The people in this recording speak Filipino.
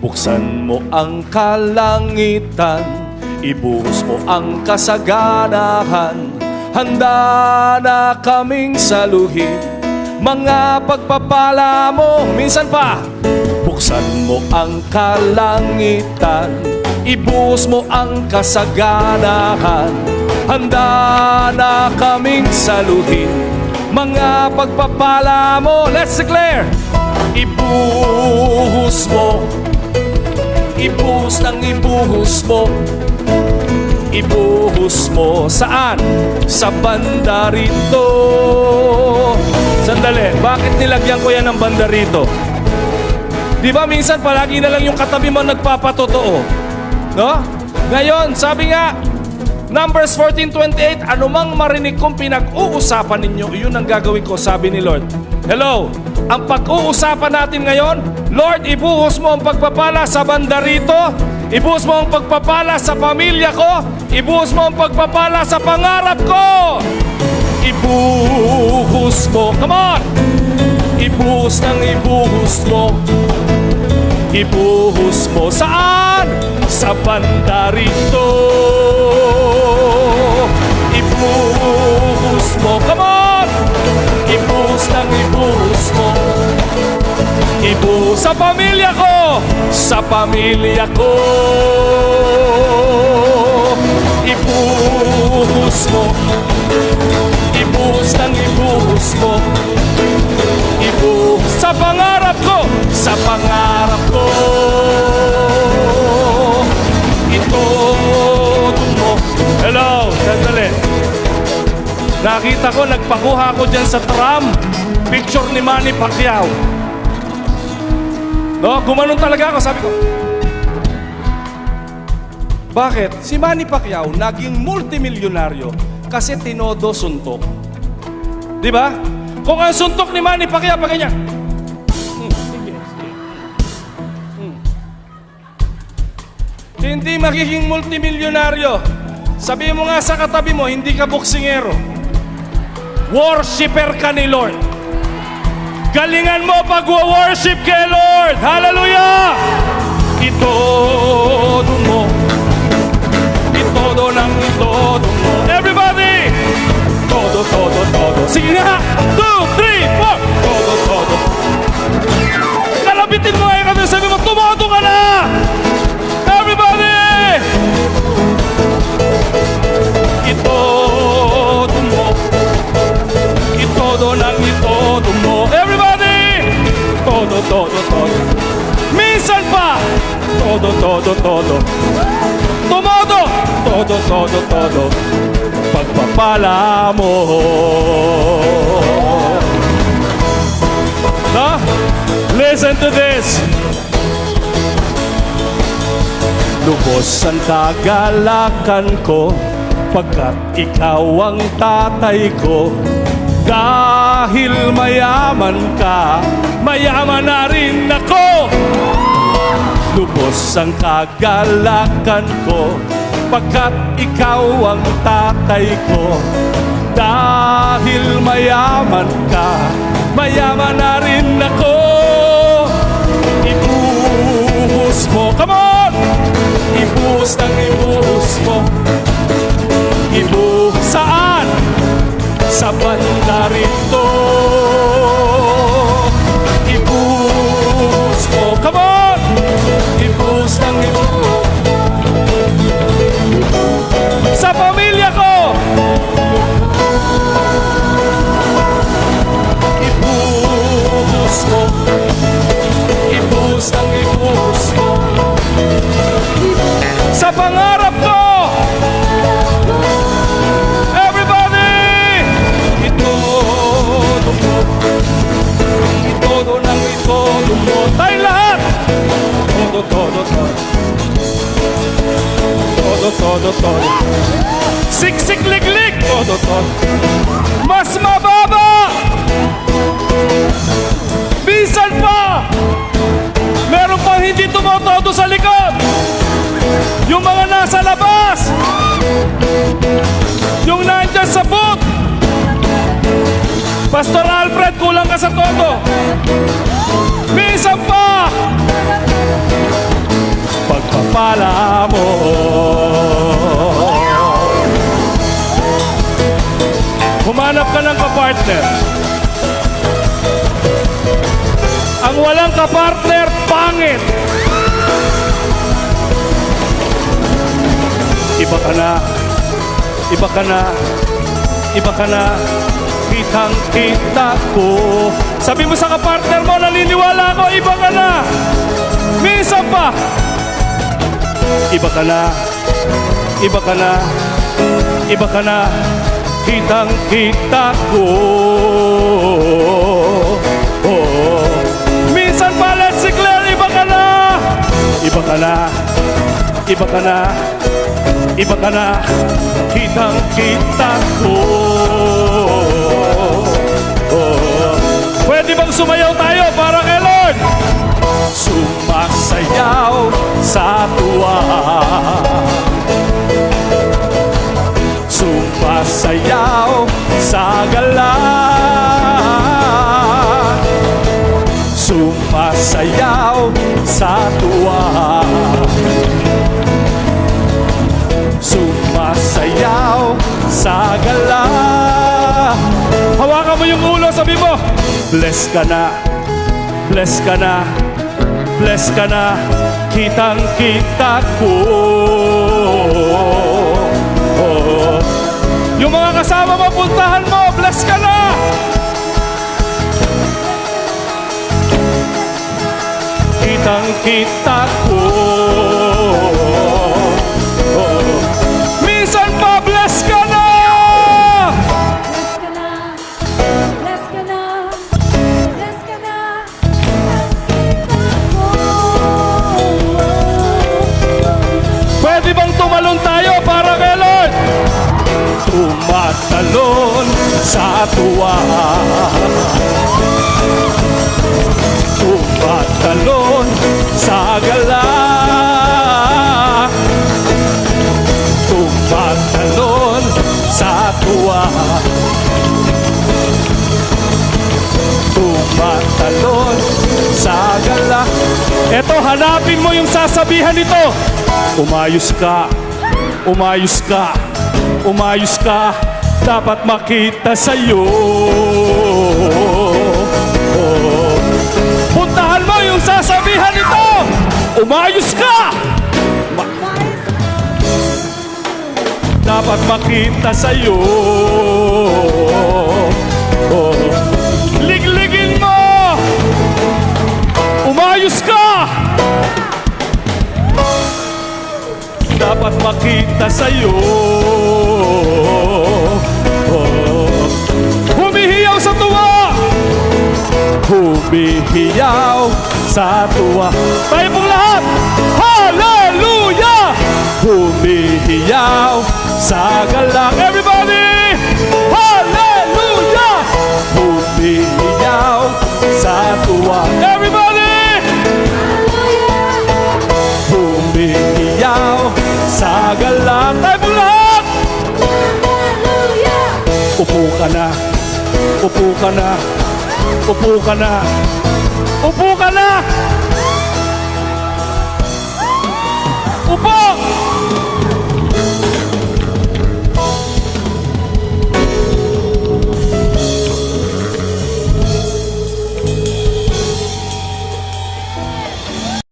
Buksan mo ang kalangitan, ibuhos mo ang kasaganahan. Handa na kaming saluhin mga pagpapala mo. Minsan pa, buksan mo ang kalangitan, ibuhos mo ang kasaganahan. Handa na kaming saluhin mga pagpapala mo. Let's declare. Ibuhos mo, ibuhos ng ibuhos mo, ibuhos mo saan? Sa banda rito. Sandali, bakit nilagyan ko yan ng banda rito? Di ba minsan palagi na lang yung katabi mo nagpapatotoo? No? Ngayon, sabi nga, Numbers 14:28, anumang marinig kong pinag-uusapan ninyo, iyon ang gagawin ko, sabi ni Lord. Hello, ang pag-uusapan natin ngayon, Lord, ibuhos mo ang pagpapala sa banda rito, ibuhos mo ang pagpapala sa pamilya ko, ibuhos mo ang pagpapala sa pangarap ko. Ibuhos mo, come on! Ibuhos ng ibuhos mo. Ibuhos mo saan? Sa banda rito. Ibuhos mo, come on! Ibuhos ng ibuhos mo. Ibuhos sa pamilya ko. Sa pamilya ko. Ibuhos mo. Ibuhos ng ibuhos mo. Ibuhos sa pangarap ko. Sa pangarap ko. Itodo mo. Hello, sandali. Nakita ko, nagpakuha ko dyan sa tram. Picture ni Manny Pacquiao. No, gumanon talaga ako, sabi ko. Bakit? Si Manny Pacquiao naging multimilyonaryo kasi tinodo suntok. Di ba? Kung ang suntok ni Manny Pacquiao, pa ganyan. Hindi magiging multimilyonaryo. Sabi mo nga sa katabi mo, hindi ka boksingero. Worshipper ka ni Lord. Galingan mo pag-worship kay Lord. Hallelujah! Itodo mo. Itodo ng itodo mo. Everybody! Todo, todo, todo. Sige nga! 2, 3, 4! Todo, todo. Kalabitin mo ngayon kami. Sabi mo, tumodo ka na! Everybody! Itodo mo. Itodo ng itodo mo. Everybody! Todo, todo, todo. Minsan pa! Todo, todo, todo. Tumodo! Todo, todo, todo. Pagpapala mo. No? Listen to this. Lubos ang kagalakan ko pagkat ikaw ang tatay ko. Dahil mayaman ka, mayaman na rin ako. Lubos ang kagalakan ko pagkat ikaw ang tatay ko. Dahil mayaman ka, mayaman na rin ako. Ibuhos mo, come on! Ibuhos ng ibuhos mo. Ibuhos saan? Sa banda rito. Ibuhos mo, come on! Ibuhos ng ibuhos sa pamilya ko. Ibuhos mo. Ibuhos ng ibuhos mo. Sa pangarap ko. Everybody! Itodo mo. Itodo ng itodo mo. Tayo lahat! Todo, todo, todo. Todo, todo, todo. Siksik, liglig. Todo, todo. Mas mababa. Minsan pa. Meron pang hindi tumotodo sa likod. Yung mga nasa labas. Yung nandyan sa booth. Pastor Alfred, kulang ka sa todo. Minsan pa. kapartner. Ang walang kapartner, pangit. Iba ka na, iba ka na, iba ka na, kitang-kita ko. Sabi mo sa kapartner mo, naniniwala ako, iba ka na. Minsan pa. Iba ka na, iba ka na, iba ka na, kitang-kita ko. Oh. Minsan pa, let's declare, iba ka na. Iba ka na, iba ka na, iba ka na, kitang-kita ko. Oh. Pwede bang sumayaw tayo para kay Lord? Sumasayaw sa tuwa, sumasayaw sa gala, sumasayaw sa tuwa, sumasayaw sa gala. Hawakan mo yung ulo, sabi mo, bless ka na, bless ka na, bless ka na, kitang-kita ko. Oh. Yung mga kasama mo, puntahan mo, bless ka na. Kitang-kita ko. Oh. Minsan pa, bless ka na. Bless ka na, bless ka na, nakita ko. Pwede bang tumalon tayo para kay Lord? Tumatalon sa tuwa, tumatalon sa gala, tumatalon sa tuwa, tumatalon sa gala. Eto, hanapin mo yung sasabihan nito. Umayos ka, umayos ka, umayos ka, dapat makita sa'yo. Oh. Puntahan mo yung sasabihan nito. Umayos ka, dapat makita sa'yo. Oh. Ligligin mo. Umayos ka, dapat makita sa'yo. Oh. Humihiyaw sa tuwa, humihiyaw sa tuwa. Tayo pong lahat, hallelujah! Humihiyaw sa galang. Everybody, hallelujah! Humihiyaw sa tuwa. Everybody, humihiyaw sa galang. Tayo pong lahat, Hallelujah! upo ka na, upo ka na, upo ka na, upo ka na, upo!